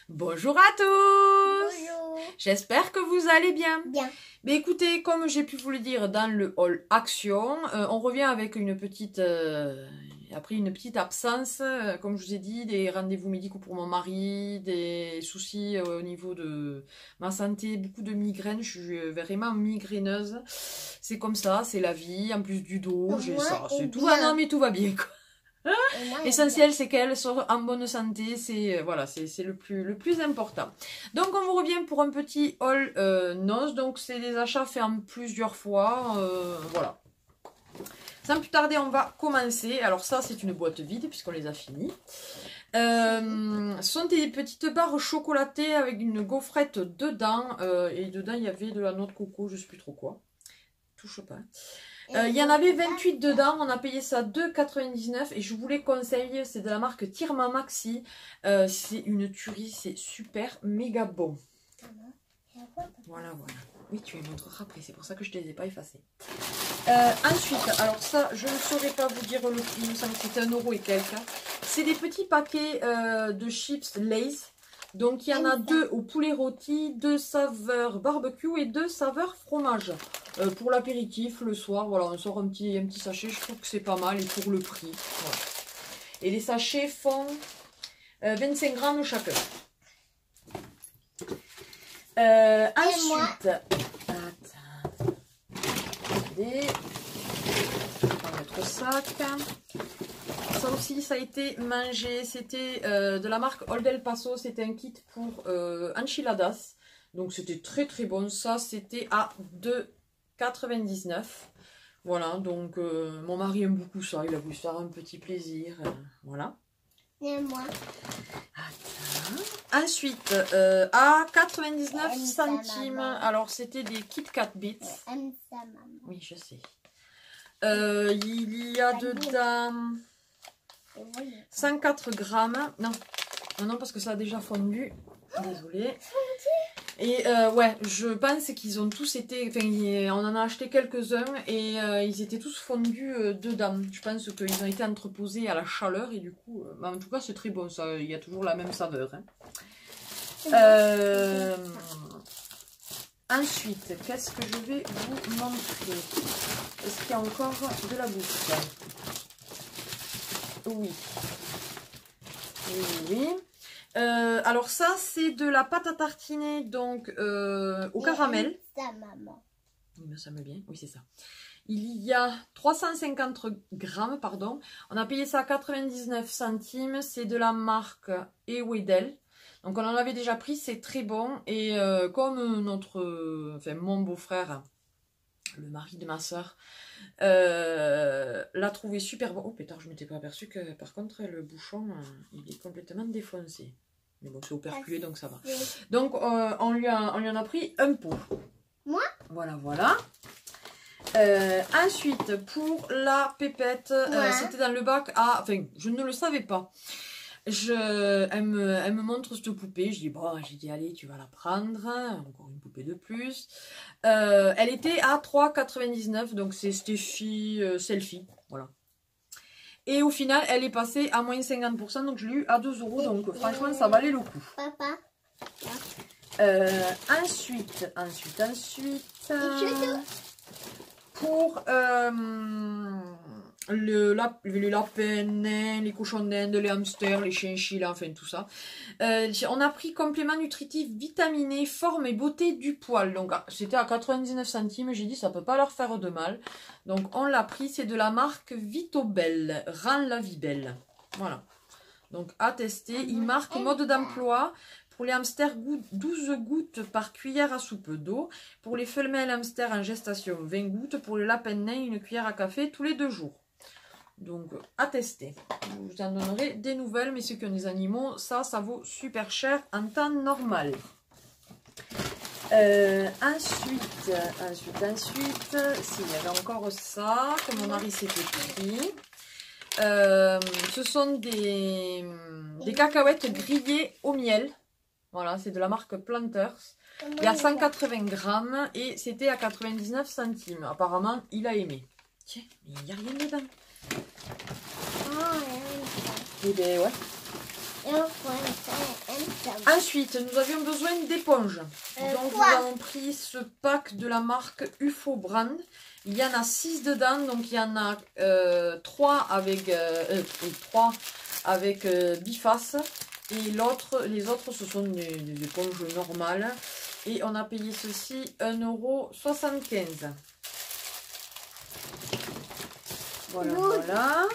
Bonjour à tous. Bonjour. J'espère que vous allez bien. Bien. Mais écoutez, comme j'ai pu vous le dire dans le haul action, on revient avec une petite... après une petite absence, comme je vous ai dit, des rendez-vous médicaux pour mon mari, des soucis au niveau de ma santé, beaucoup de migraines, je suis vraiment migraineuse. C'est comme ça, c'est la vie, en plus du dos, j'ai ça, c'est tout. Ah non, mais tout va bien, quoi. L'essentiel, c'est qu'elle soit en bonne santé, c'est voilà, c'est le plus important. Donc on vous revient pour un petit haul noces, donc c'est des achats faits en plusieurs fois, voilà. Sans plus tarder, on va commencer. Alors ça, c'est une boîte vide puisqu'on les a finis. Ce sont des petites barres chocolatées avec une gaufrette dedans, et dedans il y avait de la noix de coco, je sais plus trop quoi. Touche pas. Il y en avait 28 dedans, on a payé ça 2,99 et je vous les conseille, c'est de la marque Tirma Maxi. C'est une tuerie, c'est super méga bon. Voilà, voilà. Oui, tu les montreras après, c'est pour ça que je ne les ai pas effacés. Ensuite, alors ça, je ne saurais pas vous dire le prix, il me semble que c'était 1 € et quelques. C'est des petits paquets de chips Lay's. Donc il y en a 2 au poulet rôti, 2 saveurs barbecue et 2 saveurs fromage. Pour l'apéritif, le soir, voilà, on sort un petit sachet, je trouve que c'est pas mal et pour le prix. Voilà. Et les sachets font 25 grammes chacun. Ensuite, attends, regardez, je vais mettre au sac. Ça aussi, ça a été mangé. C'était de la marque Old El Paso. C'était un kit pour enchiladas. Donc, c'était très très bon. Ça, c'était à 2,99 €. Voilà, donc mon mari aime beaucoup ça. Il a voulu se faire un petit plaisir. Voilà. Et moi. Attends. Ensuite, à 99 centimes. Alors, c'était des Kit Kat Bits. Oui, je sais. Il y a dedans 104 grammes. Non, non, parce que ça a déjà fondu. Désolée. Et ouais, je pense qu'ils ont tous été... Enfin, on en a acheté quelques-uns et ils étaient tous fondus dedans. Je pense qu'ils ont été entreposés à la chaleur et du coup... bah, en tout cas, c'est très bon. Ça, il y a toujours la même saveur. Hein. Ensuite, qu'est-ce que je vais vous montrer? Est-ce qu'il y a encore de la bouffe? Oui. Oui, oui. Alors ça, c'est de la pâte à tartiner, donc au caramel. Ça, maman. Il me semble bien, oui c'est ça. Il y a 350 grammes, pardon. On a payé ça à 99 centimes. C'est de la marque Ewedel. Donc on en avait déjà pris, c'est très bon. Et comme mon beau-frère, le mari de ma soeur, l'a trouvé super bon. Oh pétard, je m'étais pas aperçu que par contre le bouchon, il est complètement défoncé. Mais bon, c'est au perculé, donc ça va. Donc on lui en a pris un pot. Moi? Voilà, voilà. Ensuite, pour la pépette, c'était dans le bac à... Enfin, je ne le savais pas. Elle me montre cette poupée. Je dis, bon, j'ai dit, allez, tu vas la prendre. Encore une poupée de plus. Elle était à 3,99 €. Donc, c'est Steffi Selfie. Voilà. Et au final, elle est passée à moins 50%. Donc, je l'ai eu à 2 €. Donc, franchement, ça valait le coup. Papa. Ensuite. Pour le lapin, les cochons d'Inde, les hamsters, les chinchillas, enfin tout ça. On a pris complément nutritif vitaminé, forme et beauté du poil. Donc c'était à 99 centimes, j'ai dit ça peut pas leur faire de mal. Donc on l'a pris, c'est de la marque Vitobel, rend la vie belle. Voilà. Donc à tester, il marque mode d'emploi. Pour les hamsters, 12 gouttes par cuillère à soupe d'eau. Pour les femelles hamsters en gestation, 20 gouttes. Pour les lapins nains, une cuillère à café tous les 2 jours. Donc, à tester. Je vous en donnerai des nouvelles, mais ceux qui ont des animaux, ça vaut super cher en temps normal. Ensuite, s'il y avait encore ça, que mon mari s'était pris. Ce sont des cacahuètes grillées au miel. Voilà, c'est de la marque Planters. Il y a 180 grammes et c'était à 99 centimes. Apparemment, il a aimé. Tiens, mais il n'y a rien dedans. Et ben ouais. Ensuite, nous avions besoin d'éponges. Donc, nous avons pris ce pack de la marque UFO Brand. Il y en a 6 dedans. Donc, il y en a 3 avec, biface. Et les autres, ce sont des éponges normales. Et on a payé ceci 1,75 €. Voilà, voilà.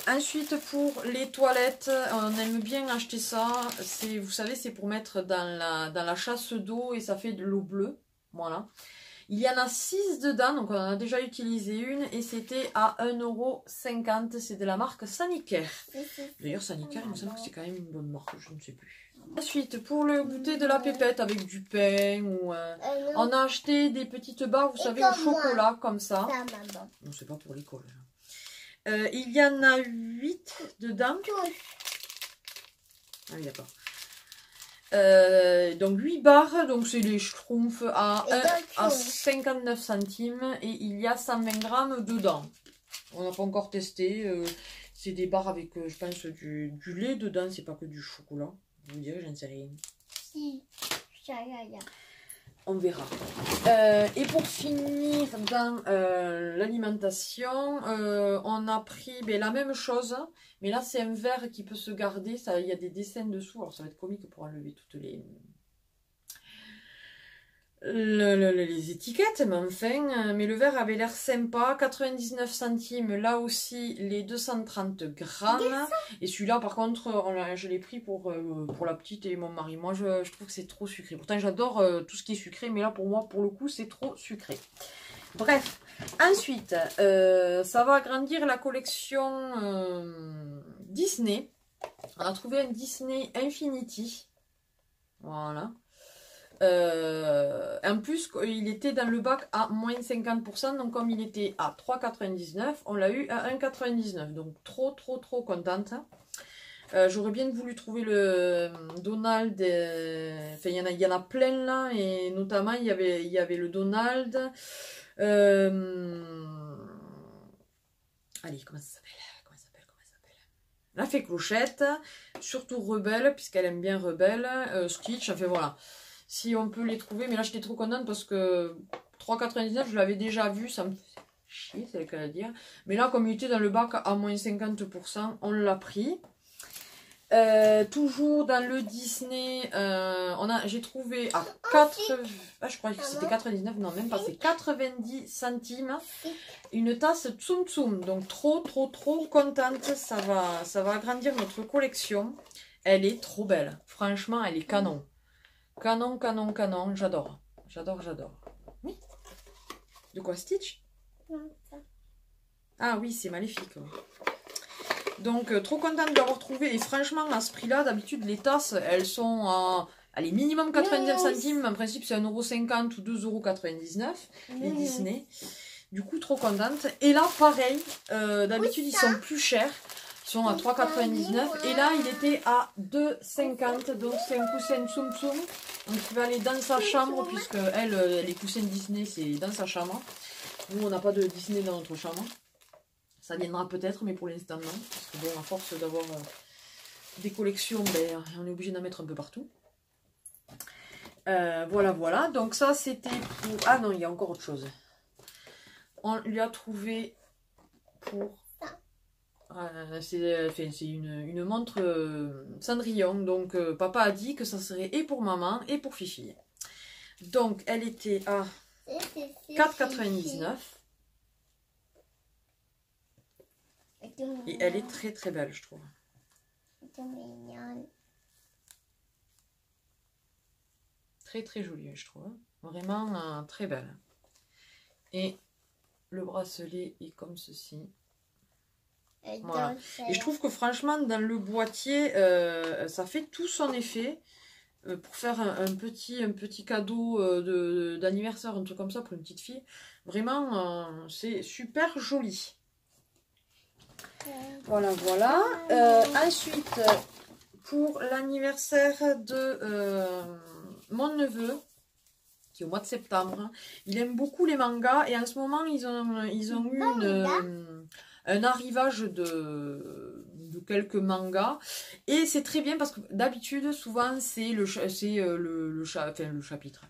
Ensuite, pour les toilettes, on aime bien acheter ça. Vous savez, c'est pour mettre dans la chasse d'eau et ça fait de l'eau bleue. Voilà. Il y en a 6 dedans, donc on en a déjà utilisé une et c'était à 1,50 €. C'est de la marque Sanicare. D'ailleurs, Sanicare, il me semble que c'est quand même une bonne marque, je ne sais plus. Ensuite, pour le goûter de la pépette avec du pain, on a acheté des petites barres, vous savez, au chocolat, comme ça. Non, c'est pas pour l'école. Il y en a 8 dedans. Ah oui, d'accord. Donc 8 barres, donc c'est les schtroumpfs à 59 centimes et il y a 120 grammes dedans. On n'a pas encore testé. C'est des barres avec, je pense, du lait dedans, c'est pas que du chocolat. Vous direz, je ne sais rien. Si. On verra. Et pour finir dans l'alimentation, on a pris la même chose, mais là c'est un verre qui peut se garder. Il y a des dessins dessous, alors ça va être comique pour enlever toutes les étiquettes, mais enfin, mais le verre avait l'air sympa. 99 centimes, là aussi les 230 grammes. Et celui-là par contre, je l'ai pris pour la petite et mon mari. Moi je trouve que c'est trop sucré. Pourtant j'adore tout ce qui est sucré, mais là pour moi, pour le coup, c'est trop sucré. Bref, ensuite, ça va agrandir la collection Disney. On a trouvé un Disney Infinity. Voilà. En plus, il était dans le bac à moins 50%. Donc comme il était à 3,99, on l'a eu à 1,99. Donc trop contente. J'aurais bien voulu trouver le Donald. Enfin, il y en a plein là. Et notamment, il y avait le Donald. Allez, comment ça s'appelle? La Fée Clochette. Surtout Rebelle, puisqu'elle aime bien Rebelle. Stitch, enfin voilà. Si on peut les trouver, mais là j'étais trop contente parce que 3,99 je l'avais déjà vu, ça me fait chier, c'est le cas de dire. Mais là, comme il était dans le bac à moins 50%, on l'a pris. Toujours dans le Disney, j'ai trouvé à 4, je crois que c'était 99, non même pas, c'est 90 centimes une tasse Tsum Tsum. Donc trop contente, ça va agrandir notre collection. Elle est trop belle, franchement elle est canon. Canon, j'adore. Oui. De quoi, Stitch? Ah oui, c'est maléfique. Donc, trop contente de l'avoir trouvé. Et franchement, à ce prix-là, d'habitude, les tasses, elles sont à... Allez, minimum 99 centimes. En principe, c'est 1,50 € ou 2,99 €, les Disney. Du coup, trop contente. Et là, pareil, d'habitude, ils sont plus chers. Ils sont à 3,99 et là il était à 2,50, donc c'est un coussin Tsum Tsum, donc il va aller dans sa chambre puisque les coussins Disney c'est dans sa chambre. Nous on n'a pas de Disney dans notre chambre, ça viendra peut-être mais pour l'instant non, parce que bon, à force d'avoir des collections, on est obligé d'en mettre un peu partout. Voilà, donc ça c'était pour... Ah non, il y a encore autre chose. On lui a trouvé pour... c'est une montre Cendrillon, donc papa a dit que ça serait et pour maman et pour Fifi. Donc elle était à 4,99 et elle est très belle, je trouve. Très jolie, je trouve. Vraiment très belle. Et le bracelet est comme ceci. Voilà. Et je trouve que franchement dans le boîtier ça fait tout son effet. pour faire un petit cadeau d'anniversaire, un truc comme ça pour une petite fille. Vraiment, c'est super joli. Voilà, voilà. Ensuite, pour l'anniversaire de mon neveu, qui est au mois de septembre, il aime beaucoup les mangas et en ce moment, ils ont eu un arrivage de quelques mangas et c'est très bien parce que d'habitude, souvent, c'est le chapitre.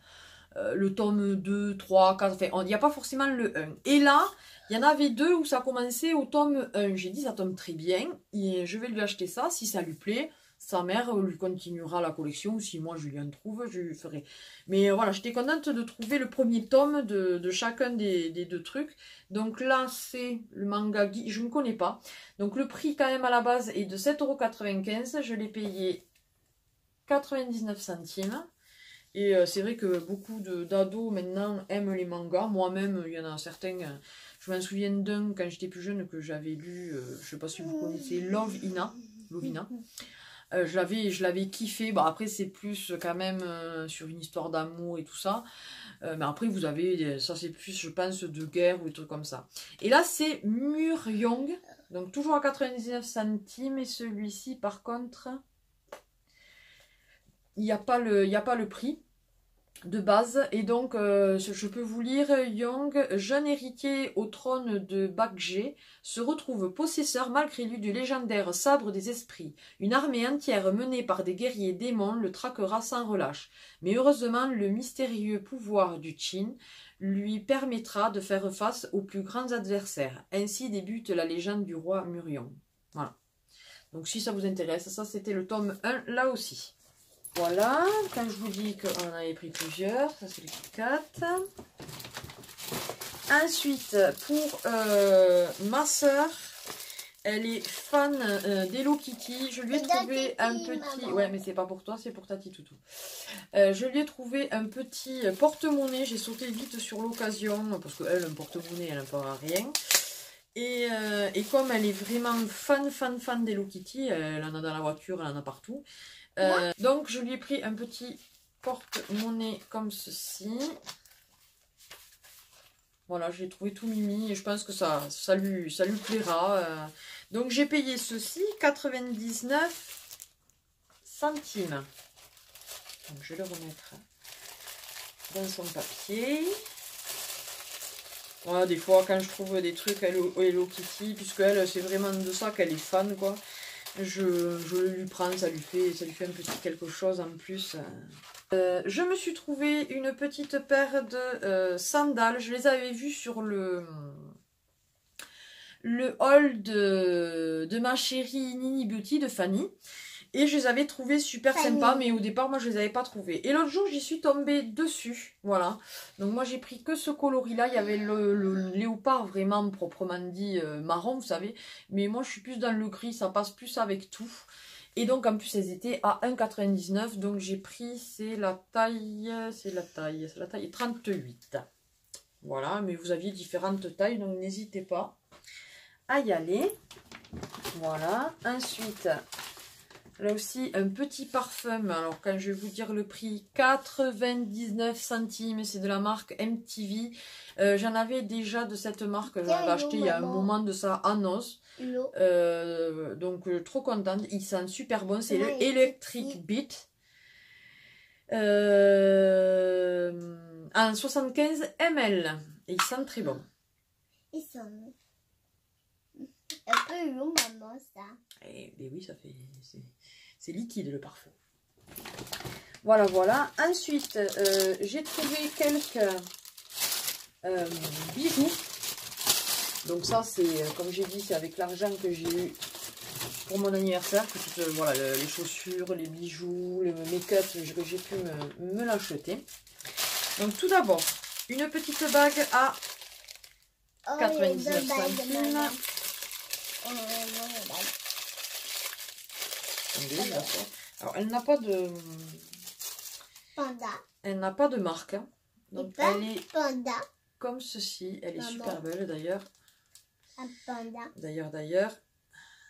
Le tome 2, 3, 4, enfin, il n'y a pas forcément le 1. Et là, il y en avait deux où ça commençait au tome 1. J'ai dit, ça tombe très bien, et je vais lui acheter ça, si ça lui plaît. Sa mère lui continuera la collection, si moi je lui en trouve, je lui ferai. Mais voilà, j'étais contente de trouver le premier tome de chacun des deux trucs. Donc là, c'est le manga Guy, je ne connais pas. Donc le prix quand même à la base est de 7,95 €. Je l'ai payé 99 centimes. Et c'est vrai que beaucoup d'ados maintenant aiment les mangas. Moi-même, il y en a certains, je m'en souviens d'un quand j'étais plus jeune que j'avais lu, je ne sais pas si vous connaissez, Lovina. Je l'avais kiffé. Bon, après, c'est plus quand même sur une histoire d'amour et tout ça. Mais après, vous avez, ça c'est plus, je pense, de guerre ou des trucs comme ça. Et là, c'est Mur-Young. Donc toujours à 99 centimes. Et celui-ci, par contre, il n'y a pas le prix de base. Et donc, je peux vous lire. Young, jeune héritier au trône de Bakje, se retrouve possesseur malgré lui du légendaire sabre des esprits. Une armée entière menée par des guerriers démons le traquera sans relâche. Mais heureusement, le mystérieux pouvoir du Qin lui permettra de faire face aux plus grands adversaires. Ainsi débute la légende du roi Murion. Voilà. Donc si ça vous intéresse, ça c'était le tome 1 là aussi. Voilà, quand je vous dis qu'on avait pris plusieurs, ça c'est les Kit Kat. Ensuite, pour ma soeur, elle est fan d'Hello Kitty. Je lui ai trouvé un petit... Ouais, mais c'est pas pour toi, c'est pour Tati Toutou. Je lui ai trouvé un petit porte-monnaie. J'ai sauté vite sur l'occasion, parce qu'elle, un porte-monnaie, elle n'a pas rien. Et comme elle est vraiment fan d'Hello Kitty, elle en a dans la voiture, elle en a partout. Donc je lui ai pris un petit porte-monnaie comme ceci. Voilà, je l'ai trouvé tout mimi et je pense que ça lui plaira. Donc j'ai payé ceci 99 centimes. Donc je vais le remettre dans son papier. Voilà, des fois quand je trouve des trucs Hello Kitty, puisque elle c'est vraiment de ça qu'elle est fan quoi. Je lui prends, ça lui fait un petit quelque chose en plus. Je me suis trouvé une petite paire de sandales. Je les avais vues sur le haul de ma chérie Nini Beauty de Fanny. Et je les avais trouvées super sympas, mais au départ, moi, je les avais pas trouvées. Et l'autre jour, j'y suis tombée dessus, voilà. Donc moi, j'ai pris que ce coloris-là. Il y avait le léopard, vraiment, proprement dit, marron, vous savez. Mais moi, je suis plus dans le gris, ça passe plus avec tout. Et donc, en plus, elles étaient à 1,99 €. Donc, j'ai pris, c'est la taille 38. Voilà, mais vous aviez différentes tailles, donc n'hésitez pas à y aller. Voilà, ensuite... Là aussi, un petit parfum. Alors, quand je vais vous dire le prix, 99 centimes. C'est de la marque MTV. J'en avais déjà de cette marque. J'en avais acheté il y a un moment de ça à Noz. Donc, trop contente. Il sent super bon. C'est le Electric Beat. En 75 ml. Et il sent très bon. Ils sont un peu long, maman, ça. Ben oui, ça fait... C'est liquide le parfum. Voilà, voilà. Ensuite, j'ai trouvé quelques bijoux. Donc ça, c'est, comme j'ai dit, c'est avec l'argent que j'ai eu pour mon anniversaire. Voilà, les chaussures, les bijoux, le make-up que j'ai pu me l'acheter. Donc tout d'abord, une petite bague à 99 centimes. Alors, elle n'a pas de... Panda. Elle n'a pas de marque. Hein. Donc, elle est panda. Comme ceci. Elle est super belle, d'ailleurs. Un panda. D'ailleurs,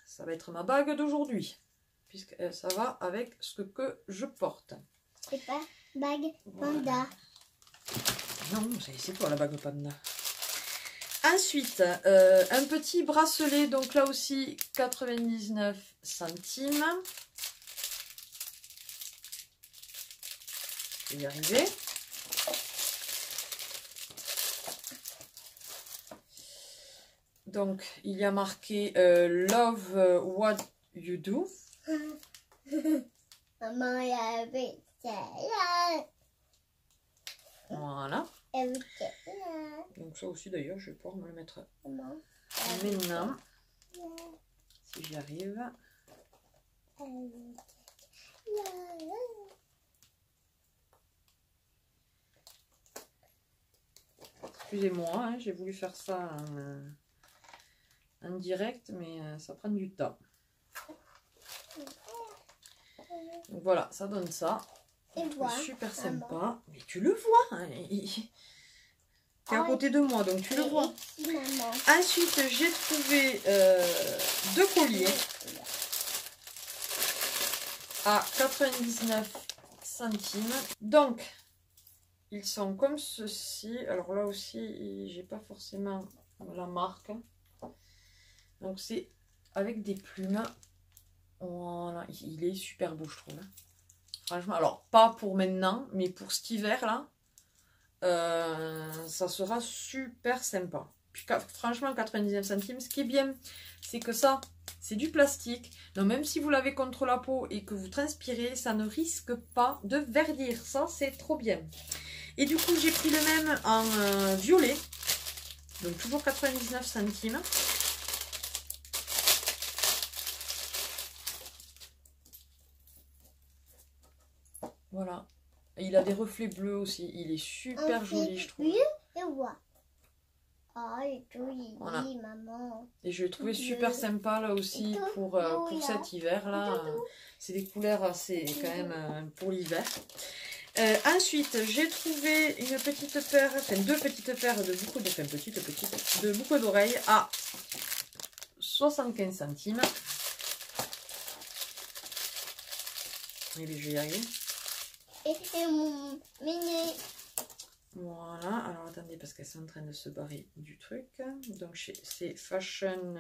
ça va être ma bague d'aujourd'hui. Puisque ça va avec ce que je porte. C'est pas bague Voilà. panda. Non, c'est toi la bague panda. Ensuite, un petit bracelet, donc là aussi 99 centimes. Je vais y arriver. Donc, il y a marqué Love What You Do. Maman, il y avait ça. Voilà. Elle était là. Donc ça aussi d'ailleurs, je vais pouvoir me le mettre Maman. maintenant, si j'y arrive. Excusez-moi, hein, j'ai voulu faire ça en direct, mais ça prend du temps. Donc voilà, ça donne ça. Et voilà, Super maman. sympa. Mais tu le vois, hein, t'es à côté de moi, donc tu le vois. Et maman. Ensuite, j'ai trouvé deux colliers à 99 centimes. Donc, ils sont comme ceci. Alors là aussi, j'ai pas forcément la marque. Donc c'est avec des plumes. Voilà, il est super beau, je trouve. Franchement, alors pas pour maintenant, mais pour cet hiver là, ça sera super sympa. Puis franchement, 99 centimes, ce qui est bien, c'est que ça, c'est du plastique. Donc même si vous l'avez contre la peau et que vous transpirez, ça ne risque pas de verdir. Ça, c'est trop bien. Et du coup, j'ai pris le même en violet. Donc toujours 99 centimes. Voilà. Et il a des reflets bleus aussi. Il est super joli, je trouve. Et voilà. Ah, il est joli, Voilà. maman. Et je l'ai trouvé super sympa là aussi pour cet hiver là. C'est des couleurs assez quand même pour l'hiver. Ensuite, j'ai trouvé une petite paire, enfin deux petites paires de boucles de boucles d'oreilles à 75 centimes. Et bien, je vais y arriver. Et mon mini. Voilà, alors attendez parce qu'elles sont en train de se barrer du truc. Donc c'est Fashion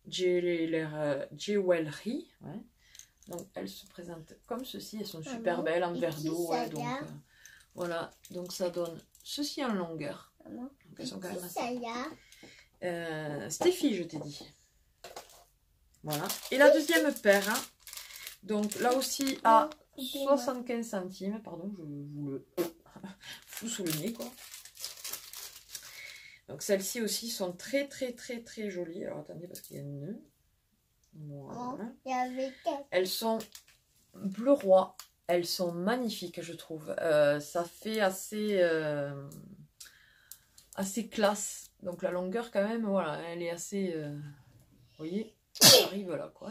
Jewelry. Ouais. Donc elles se présentent comme ceci, elles sont super belles en verre d'eau. Ouais, donc voilà, donc ça donne ceci en longueur. Donc elles sont quand même assez... Stéphie, je t'ai dit. Voilà. Et la deuxième paire, hein, donc là aussi à 75 centimes. Pardon, je vous le fous sous le nez, quoi. Donc celles-ci aussi sont très jolies. Alors attendez, parce qu'il y a un nœud. Voilà. Elles sont bleu roi. Elles sont magnifiques, je trouve. Ça fait assez classe. Donc la longueur, quand même, voilà, elle est assez... vous voyez, ça arrive là, quoi.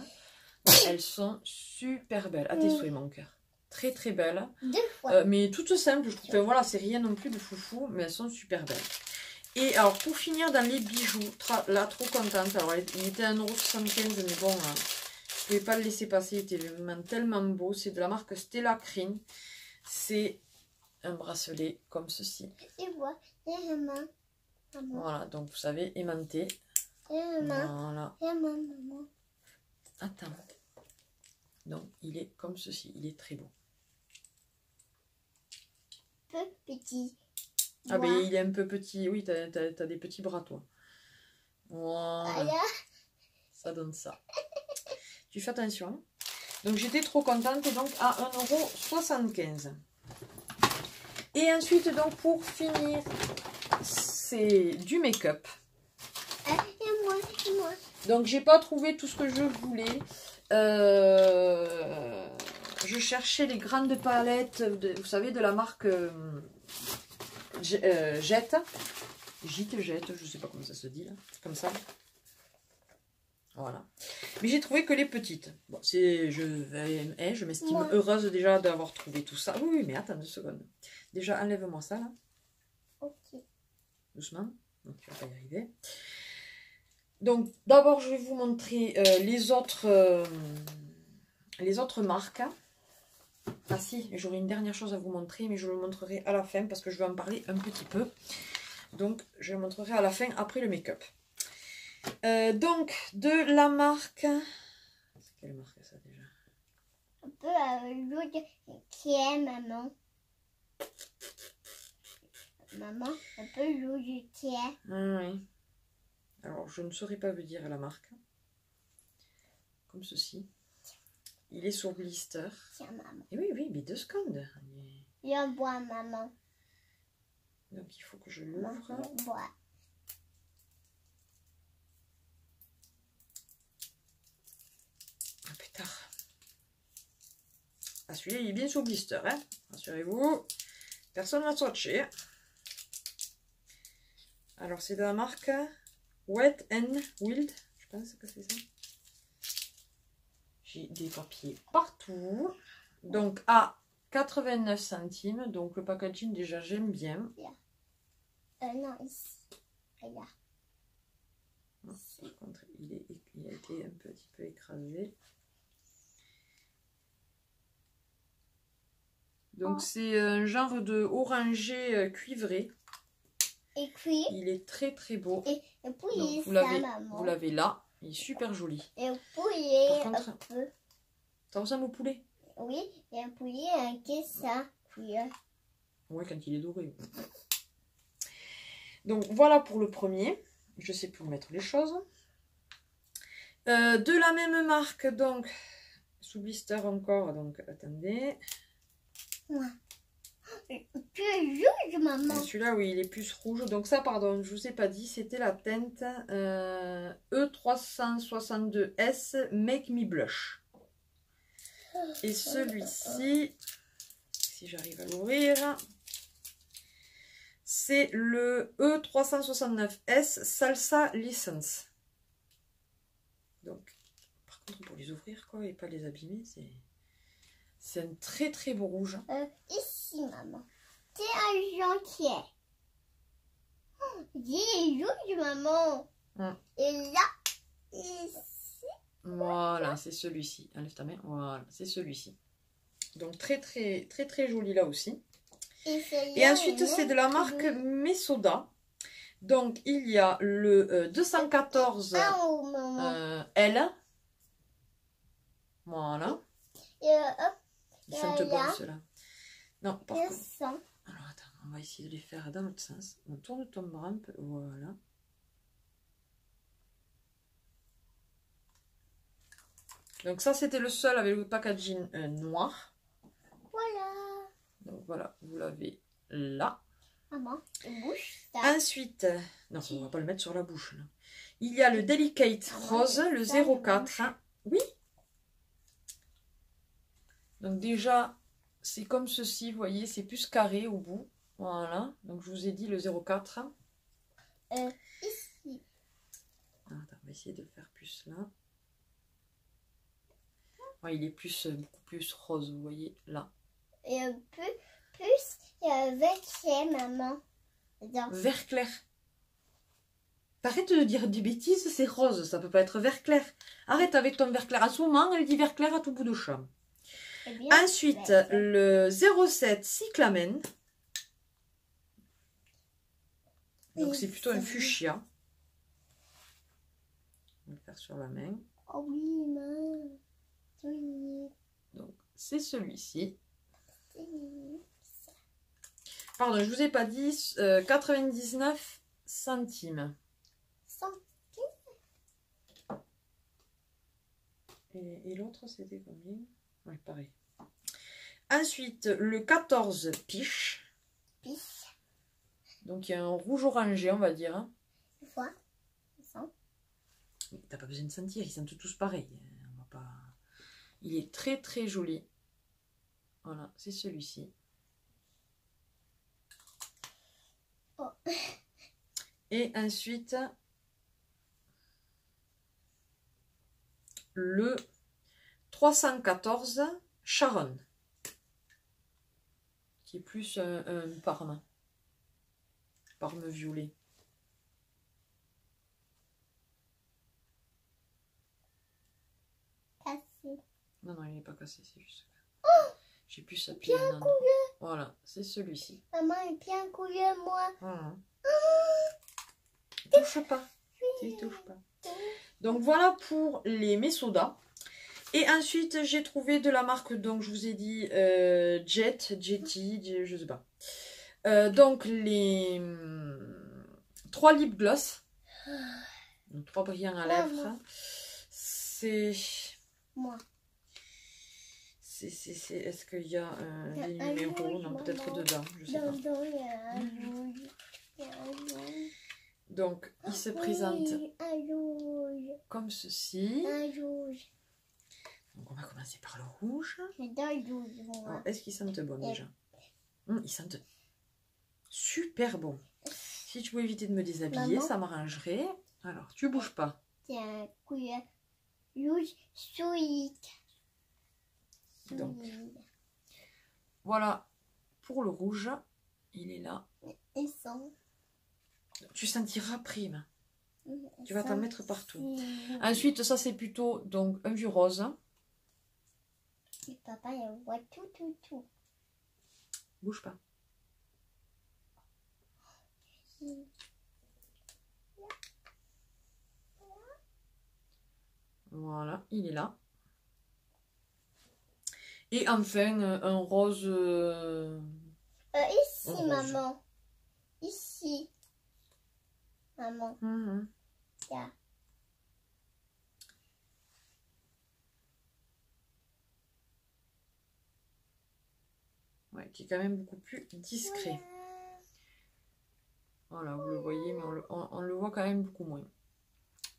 Donc, elles sont super belles. À tes souhaits, mon cœur. Très belles. Mais toutes simples, je trouve. Enfin, voilà, c'est rien non plus de foufou, mais elles sont super belles. Et alors, pour finir dans les bijoux, là, trop contente. Alors, il était à 1,75 €, mais bon, je ne pouvais pas le laisser passer. Il était vraiment tellement beau. C'est de la marque Stella Crane. C'est un bracelet comme ceci. Voilà, donc vous savez, aimanté. Voilà. Attends. Donc, il est comme ceci. Il est très beau. Peu petit. Ah, ben il est un peu petit. Oui, t'as des petits bras, toi. Voilà. Ça donne ça. Tu fais attention. Donc, j'étais trop contente. Donc, à 1,75 €. Et ensuite, donc, pour finir, c'est du make-up. Et moi. Donc, j'ai pas trouvé tout ce que je voulais. Je cherchais les grandes palettes, vous savez, de la marque Jet, je sais pas comment ça se dit là, comme ça. Voilà. Mais j'ai trouvé que les petites. Bon, je m'estime heureuse déjà d'avoir trouvé tout ça. Oui, mais attends 2 secondes. Déjà, enlève-moi ça là. Ok. Doucement. Donc, tu vas pas y arriver. Donc, d'abord, je vais vous montrer les autres marques. Ah si, j'aurai une dernière chose à vous montrer, mais je le montrerai à la fin parce que je vais en parler un petit peu. Donc, je le montrerai à la fin après le make-up. Donc, de la marque... C'est quelle marque ça déjà? Un peu l'eau qui est, maman. Maman, un peu l'eau qui est. Ah, oui. Alors, je ne saurais pas vous dire la marque. Comme ceci. Il est sur blister. Tiens, maman. Et oui, mais 2 secondes. Viens boire, maman. Donc, il faut que je l'ouvre. Bois. Plus tard. Ah, celui-là, il est bien sur blister, hein. Rassurez-vous. Personne n'a swatché. Alors, c'est de la marque Wet and Wild. Je pense que c'est ça. J'ai des papiers partout. Donc, à 89 centimes. Donc, le packaging, déjà, j'aime bien. Non, ici. Regarde. Non, par contre, il a été un petit peu écrasé. Donc, c'est un genre de orangé cuivré. Et puis, Il est très très beau. et puis Donc, vous l'avez là. Il est super joli. Et un poulet, Par contre, un peu. ça ressemble au poulet. Oui, et un poulet, un ça. Puis, Ouais, quand il est doré. Donc, voilà pour le premier. Je sais plus où mettre les choses. De la même marque, donc, sous blister encore. Donc, attendez. ouais. Tu es rouge, maman. Celui-là, oui, il est plus rouge. Donc ça, pardon, je vous ai pas dit, c'était la teinte E362S Make Me Blush. Et celui-ci, si j'arrive à l'ouvrir, c'est le E369S Salsa License. Donc, par contre, pour les ouvrir, quoi, et pas les abîmer, c'est un très très beau rouge. Ici, maman. C'est un gentil. Oh, il est rouge, maman. Et là, ici. Voilà, c'est celui-ci. Enlève ta main. Voilà, c'est celui-ci. Donc très très très très joli là aussi. Et ensuite c'est de la marque Mesoda. Donc il y a le 214 L. Voilà. Ils sentent bon ceux-là. Non, par contre. Alors attends, on va essayer de les faire dans l'autre sens. On tourne ton bras un peu. Voilà. Donc ça c'était le seul avec le packaging noir. Voilà. Donc voilà, vous l'avez là. Maman, bouche. Ensuite, non, on va pas le mettre sur la bouche. Là. Il y a le Delicate Rose, le 04. Oui. Donc déjà, c'est comme ceci, vous voyez, c'est plus carré au bout. Voilà. Donc je vous ai dit le 04. Ici. Attends, on va essayer de le faire plus là. Ouais, il est plus, beaucoup plus rose, vous voyez, là. Et un peu plus vert clair, maman. Vert clair. Arrête de dire des bêtises, c'est rose, ça peut pas être vert clair. Arrête avec ton vert clair. En ce moment, elle dit vert clair à tout bout de champ. Ensuite, le 07 cyclamen. Donc c'est plutôt un fuchsia. On va le faire sur la main. Oh oui, maman. Donc c'est celui-ci. Pardon, je vous ai pas dit 99 centimes. Et l'autre c'était combien? Oui, pareil. Ensuite, le 14 piche. Donc il y a un rouge orangé, on va dire. Hein. T'as pas besoin de sentir, ils sentent tous pareils. On va pas... Il est très très joli. Voilà, c'est celui-ci. Oh. Et ensuite, le 314 Charonne, qui est plus un parme violet. Cassé. Non, il n'est pas cassé, c'est juste... J'ai plus sa pied. Voilà, c'est celui-ci. Maman est bien couilleux, moi. Voilà. Touche pas. Tu touches pas. Donc voilà pour les Mesoda. Et ensuite j'ai trouvé de la marque, donc je vous ai dit Jetty, je sais pas. Donc les 3 lip gloss. 3 brillants à lèvres. C'est... Moi. Est-ce qu'il y a des numéros? Non, peut-être dedans, je sais pas. Donc, il se présente comme ceci. Donc, on va commencer par le rouge. Est-ce qu'ils sentent bon déjà? Ils sentent super bon. Si tu pouvais éviter de me déshabiller, maman, ça m'arrangerait. Alors, tu bouges pas. C'est un couleur rouge sweet. Donc, voilà pour le rouge. Il est là. Tu sentiras prime. Tu vas t'en mettre partout. Ensuite, ça c'est plutôt donc un vieux rose. Et papa, il voit tout. Bouge pas. Voilà, il est là. Et enfin, un rose... ici, un maman. Rose. Ici. Maman. Yeah. Ouais, qui est quand même beaucoup plus discret. Ouais. Voilà, vous le voyez, mais on le voit quand même beaucoup moins.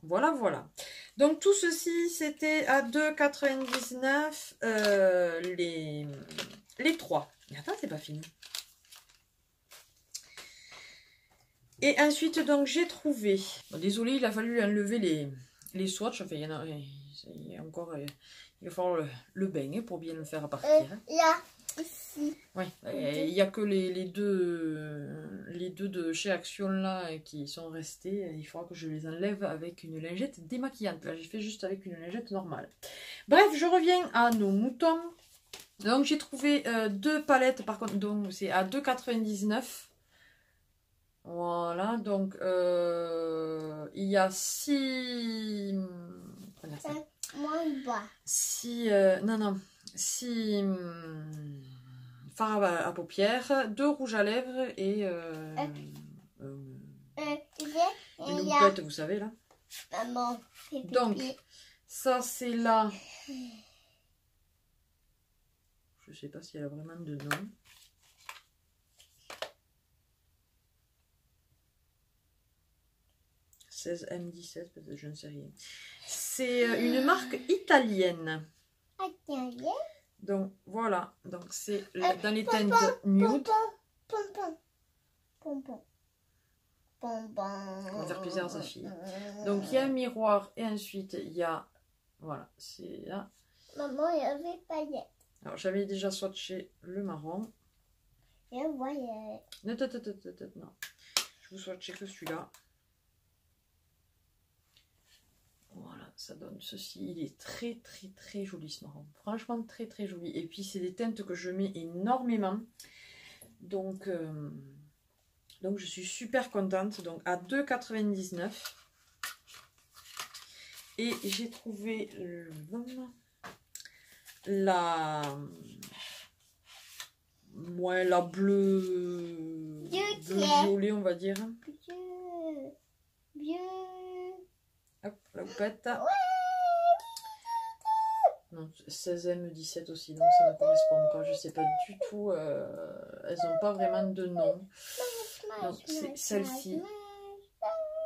Voilà, voilà. Donc tout ceci, c'était à 2,99 les 3. Mais attends, c'est pas fini. Et ensuite, donc, j'ai trouvé... Bon, désolé, il a fallu enlever les swatchs. Enfin, il y en a encore... il va falloir le bain pour bien le faire partir. Là, ici. Oui, il n'y a que les deux de chez Action là qui sont restés. Il faudra que je les enlève avec une lingette démaquillante. Là, j'ai fait juste avec une lingette normale. Bref, je reviens à nos moutons. Donc, j'ai trouvé 2 palettes. Par contre, donc c'est à 2,99 €. Voilà, donc il y a 6... Moins bas. 6... non. 6 fards à paupières, 2 rouges à lèvres et... une houppette, vous savez, là. Maman, donc, ça, c'est là... Je sais pas s'il y a vraiment de nom. « 16M17 », peut-être, je ne sais rien. C'est une marque italienne. Donc voilà, donc c'est dans les teintes nude. On va faire plaisir à sa fille. Donc il y a un miroir et ensuite il y a, voilà, c'est là. Maman, il y avait paillettes. Alors j'avais déjà swatché le marron. Et voyez. Non, je vous swatché que celui-là. Voilà, ça donne ceci. Il est très joli ce marron. Franchement, très joli. Et puis, c'est des teintes que je mets énormément. Donc je suis super contente. Donc, à 2,99 €. Et j'ai trouvé la bleu violet, on va dire. Hop, la houppette. Non, 16M17 aussi, donc ça ne correspond pas. Je sais pas du tout. Elles n'ont pas vraiment de nom. Donc c'est celle-ci.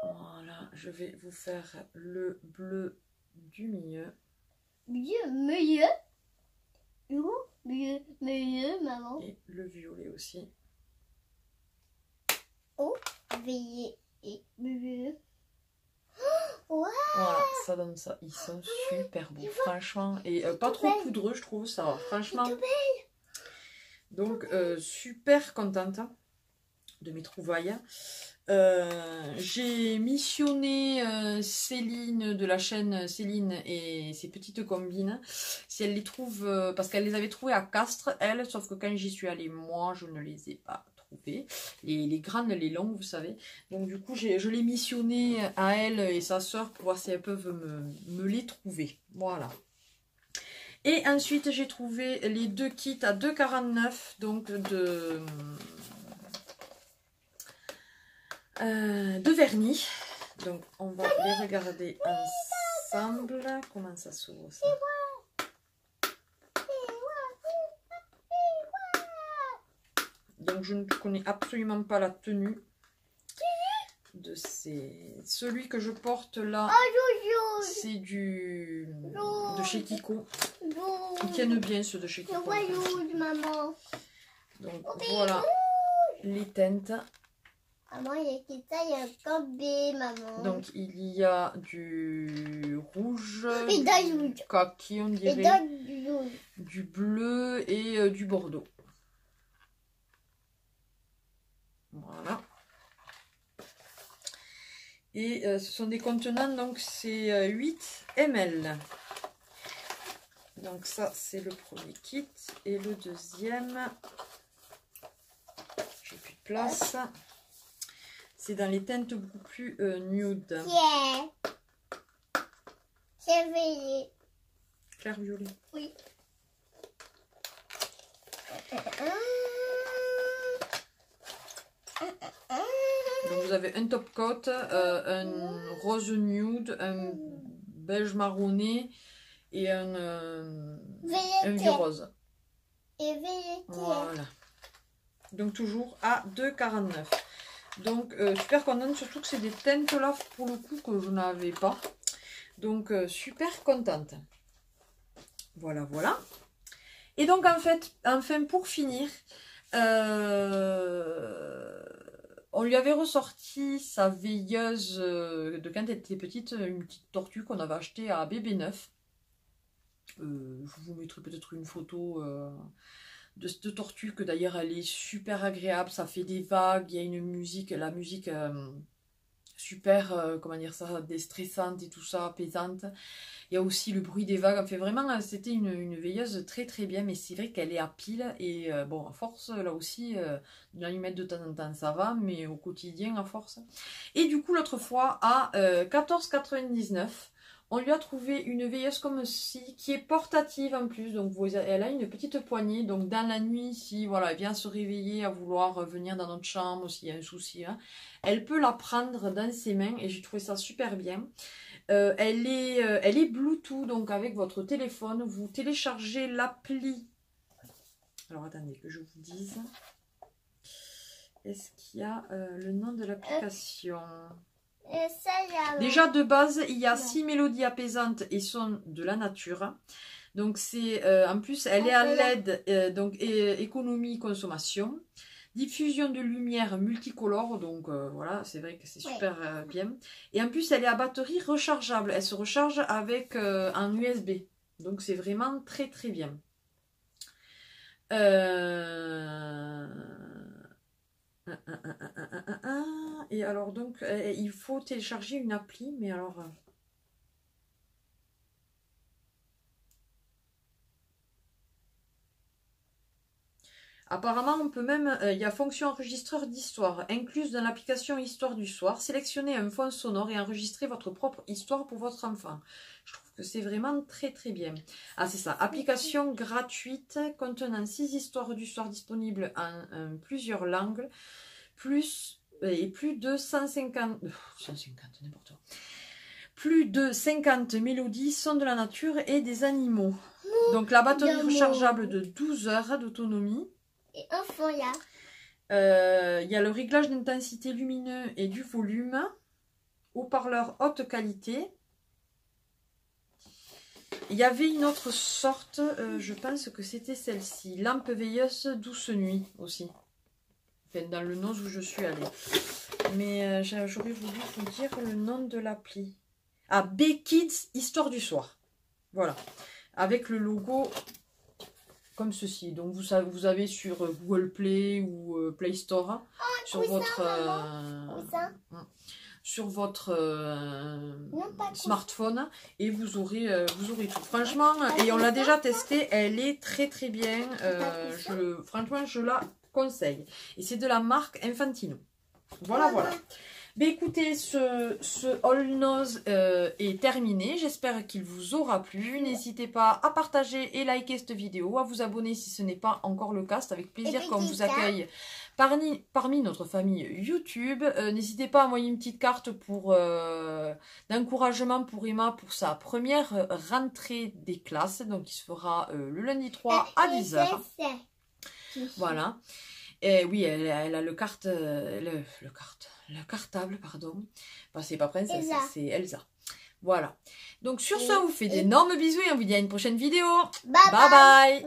Voilà, je vais vous faire le bleu du milieu. Milieu, maman. Et le violet aussi. Oh, violet et bleu. Wow. Voilà, ça donne ça. Ils sont super beaux, franchement. Et pas trop poudreux, je trouve ça. Franchement. Donc, super contente de mes trouvailles. J'ai missionné Céline de la chaîne Céline et ses petites combines. Si elle les trouve, parce qu'elle les avait trouvées à Castres, elle, sauf que quand j'y suis allée, moi, je ne les ai pas trouvées. Les grandes, les longues, vous savez. Donc du coup, je l'ai missionné à elle et sa soeur pour voir si elles peuvent me les trouver. Voilà. Et ensuite, j'ai trouvé les deux kits à 2,49 €, donc de vernis. Donc on va les regarder ensemble. Comment ça s'ouvre ça? Donc je ne connais absolument pas la tenue de ces... Celui que je porte là, c'est de chez Kiko. Ils tiennent bien ceux de chez Kiko. Donc voilà les teintes. Maman, il y a qui ça, il y a un cambé, maman. Donc il y a du rouge, du kaki on dirait, du bleu et du bordeaux. Voilà. Et ce sont des contenants, donc c'est 8 ml. Donc ça c'est le premier kit. Et le deuxième, j'ai plus de place. C'est dans les teintes beaucoup plus nude. Clair violet. Clair violet. Oui. Donc vous avez un top coat, un rose nude, un beige marronné et un vieux rose. Et violet. Voilà. Donc toujours à 2,49 €. Donc super contente, surtout que c'est des teintes là pour le coup que je n'avais pas. Donc super contente. Voilà, voilà. Et donc en fait, enfin pour finir, on lui avait ressorti sa veilleuse de quand elle était petite, une petite tortue qu'on avait achetée à bébé neuf. Je vous mettrai peut-être une photo de cette tortue, que d'ailleurs elle est super agréable, ça fait des vagues, il y a une musique, la musique super, comment dire ça, déstressante et tout ça, apaisante. Il y a aussi le bruit des vagues, enfin vraiment c'était une veilleuse très très bien, mais c'est vrai qu'elle est à pile et bon à force là aussi, d'en y mettre de temps en temps ça va, mais au quotidien à force. Et du coup l'autre fois à 14,99 €, on lui a trouvé une veilleuse comme ceci, qui est portative en plus, donc elle a une petite poignée, donc dans la nuit, si voilà, elle vient se réveiller à vouloir venir dans notre chambre, s'il y a un souci, hein, elle peut la prendre dans ses mains, et j'ai trouvé ça super bien. Elle est Bluetooth, donc avec votre téléphone, vous téléchargez l'appli. Alors attendez que je vous dise. Est-ce qu'il y a le nom de l'application ? Déjà de base, il y a 6 mélodies apaisantes et sons de la nature. Donc c'est en plus, elle est à LED, donc économie consommation. Diffusion de lumière multicolore, donc voilà, c'est vrai que c'est super bien. Et en plus, elle est à batterie rechargeable. Elle se recharge avec un USB. Donc c'est vraiment très très bien. Et alors donc, il faut télécharger une appli, mais alors... Apparemment, on peut même, il y a fonction enregistreur d'histoire, incluse dans l'application Histoire du soir. Sélectionnez un fond sonore et enregistrez votre propre histoire pour votre enfant. Je trouve que c'est vraiment très très bien. Ah c'est ça, application gratuite contenant 6 histoires du soir disponibles en plusieurs langues, plus de 150, n'importe quoi. Plus de 50 mélodies, sons de la nature et des animaux. Donc la batterie rechargeable de 12 heures d'autonomie. Et enfin, il y a le réglage d'intensité lumineux et du volume. Haut-parleur haute qualité. Il y avait une autre sorte, je pense que c'était celle-ci. Lampe veilleuse douce nuit aussi. Enfin, dans le nose où je suis allée. Mais j'aurais voulu vous dire le nom de l'appli. Ah, B-Kids Histoire du soir. Voilà. Avec le logo comme ceci. Donc vous avez sur Google Play ou Play Store sur oui, votre Oui, ça. sur votre Non, pas trop. smartphone et vous aurez tout. Franchement, et on l'a déjà testé, elle est très très bien. Franchement, je la conseille. Et c'est de la marque Infantino. Voilà, voilà. Mais écoutez, ce haul nose est terminé. J'espère qu'il vous aura plu. N'hésitez pas à partager et liker cette vidéo, à vous abonner si ce n'est pas encore le cas. C'est avec plaisir qu'on vous accueille parmi notre famille YouTube. N'hésitez pas à envoyer une petite carte d'encouragement pour Emma pour sa première rentrée des classes. Donc, qui se fera le lundi 3 à 10 h. Voilà. Et oui, elle a le cartable, pardon. Enfin, c'est pas Princesse, c'est Elsa. Voilà. Donc sur ça, on vous fait d'énormes bisous et on vous dit à une prochaine vidéo. Bye bye.